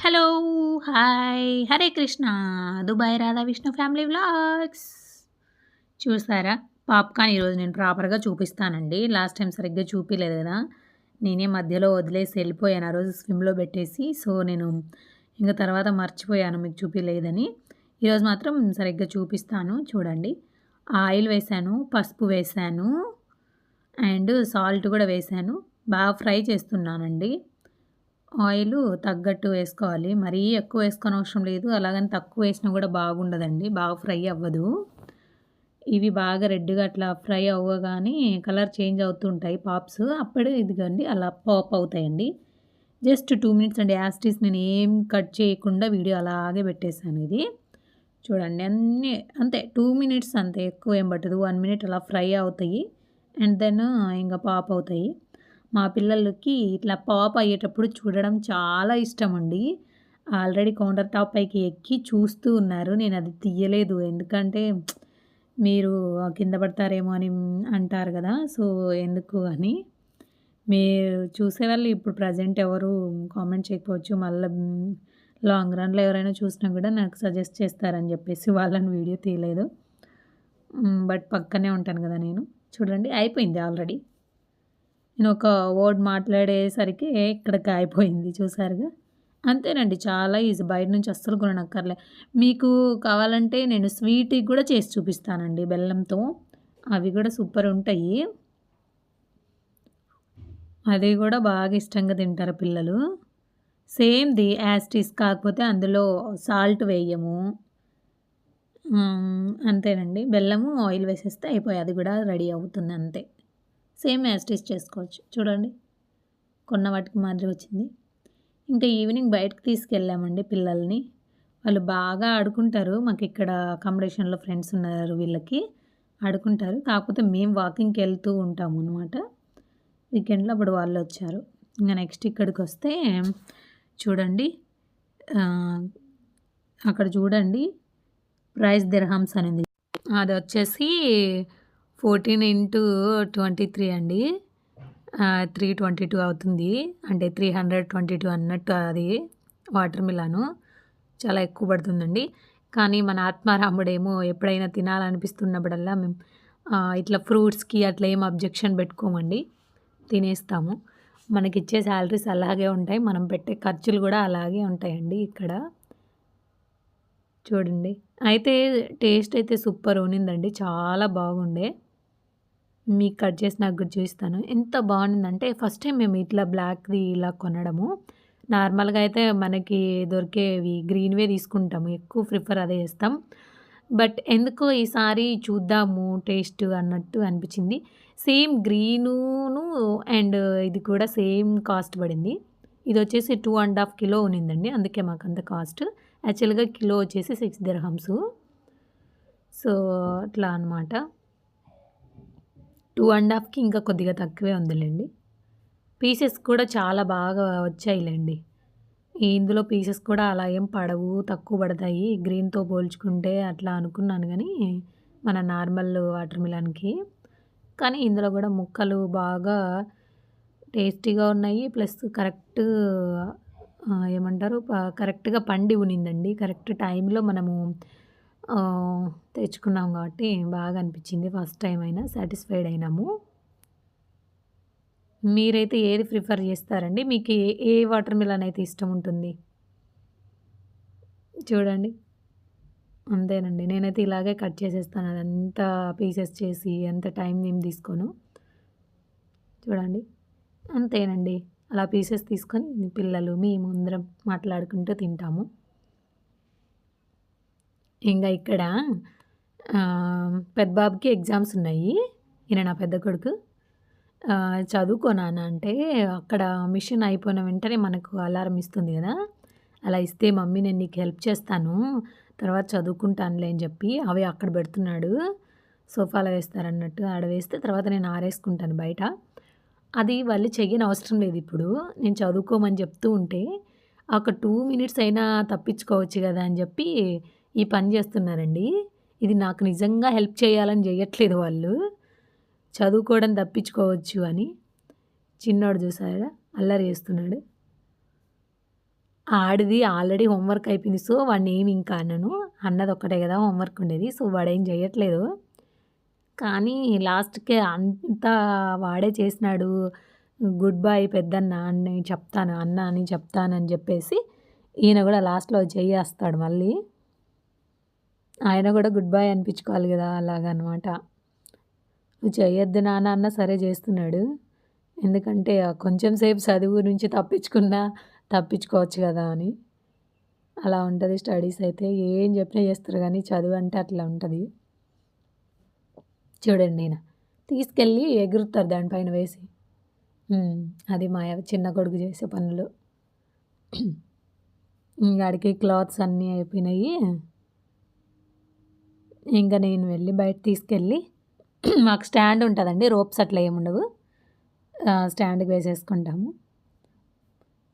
Hello! Hi! Hare Krishna! Dubai Radha Vishnu family vlogs. చూసారా? Popcorn ఈరోజు నేను ప్రాపర్‌గా చూపిస్తానండి. లాస్ట్ టైం సరిగ్గా చూపియలేదు గదా! నేనే మధ్యలో వదిలేసి ఎళ్ళిపోయాను. ఆ రోజు స్విమ్‌లో పెట్టేసి. సో, నేను ఇంక తర్వాత మర్చిపోయాను మీకు చూపియలేదని. ఈరోజు మాత్రం సరిగ్గా చూపిస్తాను చూడండి. ఆయిల్ వేశాను, పసుపు వేశాను అండ్ సాల్ట్ గూడా వేశాను. బాగా ఫ్రై చేస్తున్నానండి. ఆయిలు తగ్గట్టు వేసుకోవాలి. మరీ ఎక్కువ వేసుకోనవసరం లేదు. అలాగని తక్కువ వేసినా గూడా బాగుండదండి. బాగా ఫ్రై అవ్వదు. ఇవి బాగా రెడ్‌గా అట్లా ఫ్రై అవ్వగానే కలర్ చేంజ్ అవుతూ ఉంటాయి పాప్స్. అప్పుడే ఇదిగోండి అలా పాప్ అవుతాయండి. జస్ట్ 2 మినిట్స్ అండి. యాజ్ ఇట్ ఈజ్ నేనేం కట్ చేయకుండా వీడియో అలాగే పెట్టేసాను ఇది. చూడండి అన్నీ అంతే 2 మినిట్స్ అంతే ఎక్కువేం పట్టదు. 1 మినిట్ అలా ఫ్రై అవుతాయి. అండ్ దెన్ ఇంక పాప్ అవుతాయి. మా పిల్లలకి ఇట్లా పాప్ అయ్యేటప్పుడు చూడడం చాలా ఇష్టమండి. ఆల్రెడీ కౌంటర్ టాప్ పైకి ఎక్కి చూస్తూ ఉన్నారు. నేనది తీయలేదు. ఎందుకంటే మీరు కింద పడతారేమో అని అంటారు గదా! సో, ఎందుకు అని. మీరు చూసేవాళ్ళు ఇప్పుడు ప్రెజెంట్ ఎవరు కామెంట్ చేయకపోవచ్చు. మళ్ళా లాంగ్ రన్‌లో ఎవరైనా చూసినా గూడా నాకు సజెస్ట్ చేస్తారని జెప్పేసి వాళ్ళని వీడియో తీయలేదు. బట్ పక్కనే ఉంటాను గదా నేను. చూడండి అయిపోయింది ఆల్రెడీ. నేనొక వర్డ్ మాట్లాడేసరికి ఇక్కడికి అయిపోయింది చూసారుగా. అంతేనండి చాలా ఈజీ. బయట నుంచి అస్సలు కొననక్కర్లే. మీకు కావాలంటే నేను స్వీట్‌వి గూడా చేసి చూపిస్తానండి బెల్లంతో. అవి గూడా సూపరుంటాయి. అది గూడా బాగా ఇష్టంగా తింటారు పిల్లలు. సేమ్‌ది యాజ్ ఇట్ ఈజ్ కాకపోతే అందులో సాల్ట్ వేయము. అంతేనండి. బెల్లము, ఆయిల్ వేసేస్తే అయిపోయి అది గూడా రెడీ అవుతుంది అంతే. సేమ్ యాజ్ ఇట్ ఈజ్ చేసుకోవచ్చు. చూడండి కొన్న వాటికి మాదిరి వచ్చింది. ఇంకా ఈవినింగ్ బయటకి తీసుకెళ్ళామండి పిల్లల్ని. వాళ్ళు బాగా ఆడుకుంటారు. మాకిక్కడ అకామిడేషన్‌లో ఫ్రెండ్స్ ఉన్నారు వీళ్ళకి. ఆడుకుంటారు. కాకపోతే మేము వాకింగ్‌కెళ్తూ ఉంటామనమాట. వీకెండ్‌లో అప్పుడు వాళ్ళొచ్చారు. ఇంగ నెక్స్ట్ ఇక్కడికొస్తే చూడండి ఆహ్, అక్కడ చూడండి ప్రైస్ దిర్హమ్స్ అనింది. అదొచ్చేసి 14 × 23 అండి. 322 అవుతుంది. అంటే 322 అన్నట్టు అది వాటర్ మిలాను. చాలా ఎక్కువ పడుతుందండి. కానీ మన ఆత్మారాముడేమో ఎప్పుడైనా తినాలనిపిస్తున్నప్పుడల్లా మేము ఇట్లా ఫ్రూట్స్‌కి అట్లా ఏం అబ్జెక్షన్ పెట్టుకోమండి. తినేస్తాము. మనకిచ్చే సాలరీస్ అలాగే ఉంటాయి. మనం పెట్టే ఖర్చులు గూడా అలాగే ఉంటాయండి ఇక్కడ. చూడండి. అయితే టేస్ట్ అయితే సూపర్ ఉన్నిందండి. చాలా బాగుండే. మీకు కట్ చేసి నాకు కూడా చూపిస్తాను. ఎంత బావుండిందంటే ఫస్ట్ టైమ్ మేము ఇట్లా బ్లాక్‌ది ఇలా కొనడము. నార్మల్‌గా అయితే మనకి దొరికేవి గ్రీన్‌వే తీసుకుంటాము. ఎక్కువ ప్రిఫర్ అదే చేస్తాం. బట్ ఎందుకో ఈసారి చూద్దాము టేస్ట్ అన్నట్టు అనిపించింది. సేమ్ గ్రీనును అండ్ ఇది కూడా సేమ్ కాస్ట్ పడింది. ఇదొచ్చేసి 2½ కిలో ఉన్నిందండి. అందుకే మాకంత కాస్ట్. యాక్చువల్‌గా కిలో వచ్చేసి 6 దిర్హమ్సు. సో, అట్లా అనమాట. 2½కి ఇంకా కొద్దిగా తక్కువే ఉందిలెండి. పీసెస్ కూడా చాలా బాగా వచ్చాయిలెండి. ఇందులో పీసెస్ కూడా అలా ఏం పడవు. తక్కువ పడతాయి. గ్రీన్‌తో పోల్చుకుంటే అట్లా అనుకున్నాను గానీ, మన నార్మల్ వాటర్ మిలన్‌కి. కానీ ఇందులో గూడా ముక్కలు బాగా టేస్టీగా ఉన్నాయి. ప్లస్ కరెక్ట్ ఏమంటారు కరెక్ట్‌గా పండి ఉన్నిందండి. కరెక్ట్ టైంలో మనము తెచ్చుకున్నాం గాబట్టి బాగా అనిపిచ్చింది. ఫస్ట్ టైమ్ అయినా సాటిస్ఫైడ్ అయినాము. మీరైతే ఏది ప్రిఫర్ జేస్తారండి? మీకు ఏ వాటర్ మిలన్ అయితే ఇష్టం ఉంటుంది? చూడండి. అంతేనండి. నేనైతే ఇలాగే కట్ చేసేస్తాను. అదంతా పీసెస్ చేసి అంత టైం ఏం తీసుకోను. చూడండి. అంతేనండి. అలా పీసెస్ తీసుకొని పిల్లలు, మేము అందరం మాట్లాడుకుంటూ తింటాము. ఇంగ ఇక్కడ పెద్ద బాబుకి ఎగ్జామ్స్ ఉన్నాయి. ఈయన నా పెద్ద కొడుకు. చదువుకో నాన్న అంటే అక్కడ మిషన్ అయిపోయిన వెంటనే మనకు అలారం ఇస్తుంది గదా! అలా ఇస్తే మమ్మీ నేను నీకు హెల్ప్ చేస్తాను. తర్వాత చదువుకుంటానులే అని జెప్పి అవి అక్కడ బెడుతున్నాడు. సోఫాలో వేస్తారన్నట్టు ఆడ వేస్తే తర్వాత నేను ఆరేసుకుంటాను బయట. అది వాళ్ళు చెయ్యనవసరం లేదిప్పుడు. నేను చదువుకోమని చెప్తూ ఉంటే, ఒక 2 మినిట్స్ అయినా తప్పించుకోవచ్చు గదా! అని జెప్పి ఈ పని జేస్తున్నారండి. ఇది నాకు నిజంగా హెల్ప్ చేయాలని జెయ్యట్లేదు వాళ్ళు. చదువుకోవడం తప్పించుకోవచ్చు అని. చిన్నోడు జూసారా అల్లరి జేస్తున్నాడు. ఆడిది ఆల్రెడీ హోంవర్క్ అయిపోయింది. సో, వాడినేమి ఇంకా అనను. అన్నది ఒక్కటే కదా హోంవర్క్ ఉండేది. సో, వాడేం చేయట్లేదు. కానీ లాస్ట్‌కి అంతా వాడే చేసినాడు. గుడ్ బై పెద్దన్న అని చెప్తాను, అన్న అని చెప్తానని చెప్పేసి ఈయన కూడా లాస్ట్‌లో చెయ్యేస్తాడు మళ్ళీ. ఆయన కూడా గుడ్ బై అనిపించుకోవాలి కదా! అలాగనమాట. నువ్వు చెయ్యొద్దు నాన్న అన్నా సరే చేస్తున్నాడు. ఎందుకంటే కొంచెం సేపు చదువు నుంచి తప్పించుకోవచ్చు కదా అని. అలా ఉంటది స్టడీస్ అయితే. ఏం చెప్పినా చేస్తారు కానీ చదువు అంటే అట్లా ఉంటది. చూడండి ఈయన తీసుకెళ్ళి ఎగురుతారు దానిపైన వేసి. అది మా చిన్న కొడుకు చేసే పనులు. ఆడికి క్లాత్స్ అన్నీ అయిపోయినాయి. ఇంకా నేను వెళ్ళి బయట తీసుకెళ్ళి మాకు స్టాండ్ ఉంటుందండి. రోప్స్ అట్లా ఏముండవు. స్టాండ్‌కి వేసేసుకుంటాము.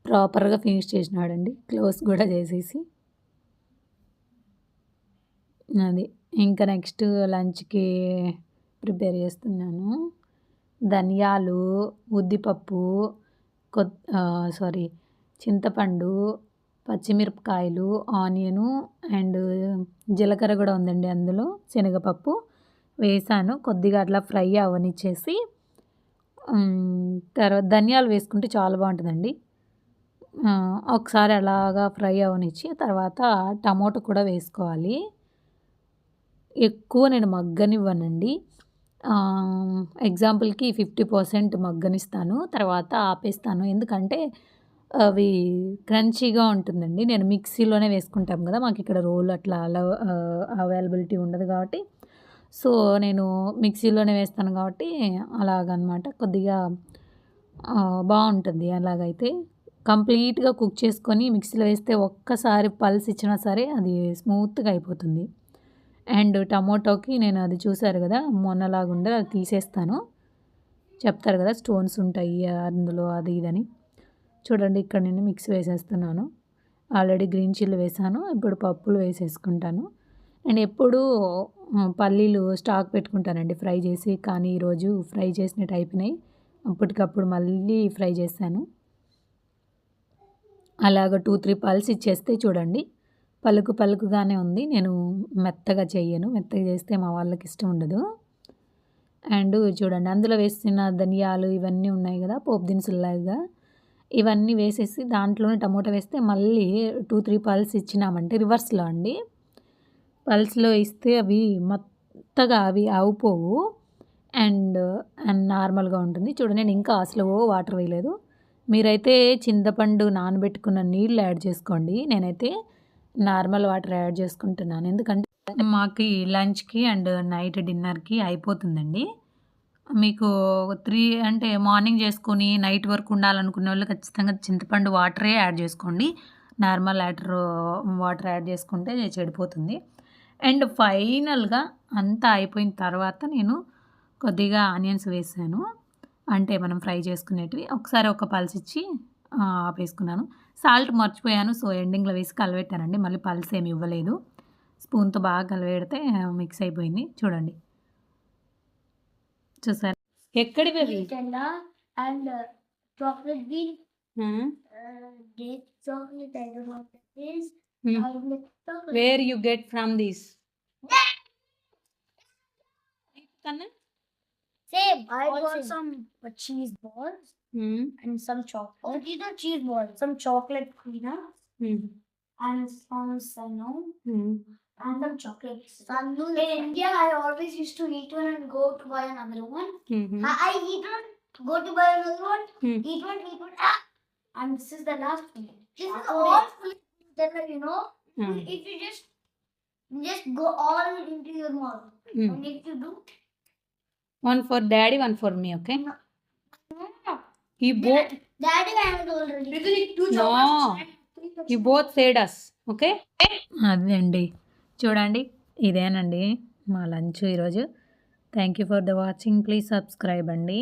ప్రాపర్‌గా ఫినిష్ చేసినాడండి. క్లోజ్ కూడా చేసేసి. అది. ఇంకా నెక్స్ట్ లంచ్‌కి ప్రిపేర్ చేస్తున్నాను. ధనియాలు, ఉద్దిపప్పు, చింతపండు, పచ్చిమిరపకాయలు, ఆనియను అండ్ జీలకర్ర కూడా ఉందండి అందులో. శనగపప్పు వేసాను. కొద్దిగా అట్లా ఫ్రై అవ్వనిచ్చేసి తర్వాత ధనియాలు వేసుకుంటే చాలా బాగుంటుందండి. ఒకసారి అలాగా ఫ్రై అవ్వనిచ్చి తర్వాత టమోటా కూడా వేసుకోవాలి. ఎక్కువ నేను మగ్గనివ్వనండి. ఎగ్జాంపుల్‌కి 50% మగ్గనిస్తాను. తర్వాత ఆపేస్తాను. ఎందుకంటే అవి క్రంచీగా ఉంటుందండి. నేను మిక్సీలోనే వేసుకుంటాం కదా! మాకిక్కడ రోల్ అట్లా అవైలబిలిటీ ఉండదు కాబట్టి, సో, నేను మిక్సీలోనే వేస్తాను కాబట్టి అలాగనమాట. కొద్దిగా బావుంటుంది అలాగైతే. కంప్లీట్‌గా కుక్ చేసుకొని మిక్సీలో వేస్తే ఒక్కసారి పల్స్ ఇచ్చినా సరే అది స్మూత్‌గా అయిపోతుంది. అండ్ టమోటోకి నేను అది చూసారు కదా! మొన్నలాగుండే అది తీసేస్తాను. చెప్తారు కదా! స్టోన్స్ ఉంటాయి అందులో అది ఇదని. చూడండి ఇక్కడ నేను మిక్స్ వేసేస్తున్నాను. ఆల్రెడీ గ్రీన్ చిల్లీ వేసాను. ఇప్పుడు పప్పులు వేసేసుకుంటాను. నేను ఎప్పుడూ పల్లీలు స్టాక్ పెట్టుకుంటానండి ఫ్రై చేసి. కానీ ఈరోజు ఫ్రై చేసినట్టు అయిపోయినాయి. అప్పటికప్పుడు మళ్ళీ ఫ్రై చేశాను. అలాగ 2, 3 పల్స్ ఇచ్చేస్తే చూడండి పలుకుగానే ఉంది. నేను మెత్తగా చెయ్యను. మెత్తగా చేస్తే మా వాళ్ళకి ఇష్టం ఉండదు. అండ్ చూడండి అందులో వేసిన ధనియాలు ఇవన్నీ ఉన్నాయి కదా! పోపు దినుసుల్లాగా ఇవన్నీ వేసేసి దాంట్లోనే టమోటా వేస్తే మళ్ళీ 2, 3 పల్స్ ఇచ్చినామంటే రివర్స్‌లో అండి. పల్స్‌లో ఇస్తే అవి మెత్తగా అవి అవుపోవు. అండ్ నార్మల్‌గా ఉంటుంది. చూడండి నేను ఇంకా అసలు వాటర్ వేయలేదు. మీరైతే చింతపండు నానబెట్టుకున్న నీళ్ళు యాడ్ చేసుకోండి. నేనైతే నార్మల్ వాటర్ యాడ్ చేసుకుంటున్నాను. ఎందుకంటే మాకు లంచ్‌కి అండ్ నైట్ డిన్నర్‌కి అయిపోతుందండి. మీకు 3 అంటే మార్నింగ్ చేసుకొని నైట్ వరకు ఉండాలనుకునేవాళ్ళు ఖచ్చితంగా చింతపండు వాటరే యాడ్ చేసుకోండి. నార్మల్ వాటర్ యాడ్ చేసుకుంటే చెడిపోతుంది. అండ్ ఫైనల్‌గా అంతా అయిపోయిన తర్వాత నేను కొద్దిగా ఆనియన్స్ వేసాను. అంటే మనం ఫ్రై చేసుకునేటివి. ఒకసారి ఒక పల్స్ ఇచ్చి ఆపేసుకున్నాను. సాల్ట్ మర్చిపోయాను. సో, ఎండింగ్‌లో వేసి కలబెట్టానండి. మళ్ళీ పల్స్ ఏమి ఇవ్వలేదు. స్పూన్‌తో బాగా కలిపెడితే మిక్స్ అయిపోయింది. చూడండి. చూసారా? ఎక్కడివి అవి? Nutella and chocolate bean. Date chocolate, I don't know what it is. Chocolate. Where you get from this? Same. I got some cheese balls and some chocolate. These are cheese balls. Some chocolate peanuts and some sano and some chocolates. In India, I always used to eat one and go to buy another one. I eat one, go to buy another one, eat one, and this is the last one. This is all full of Nutella, you know. If you just go all into your mouth, and if you do. One for daddy, one for me, okay? No. You both. Daddy, I have already. Because it's 2 No. chocolates. You both said us, okay? అదండి చూడండి ఇదేనండి మా lunch ఈరోజు. Thank you for the watching. Please subscribe అండి.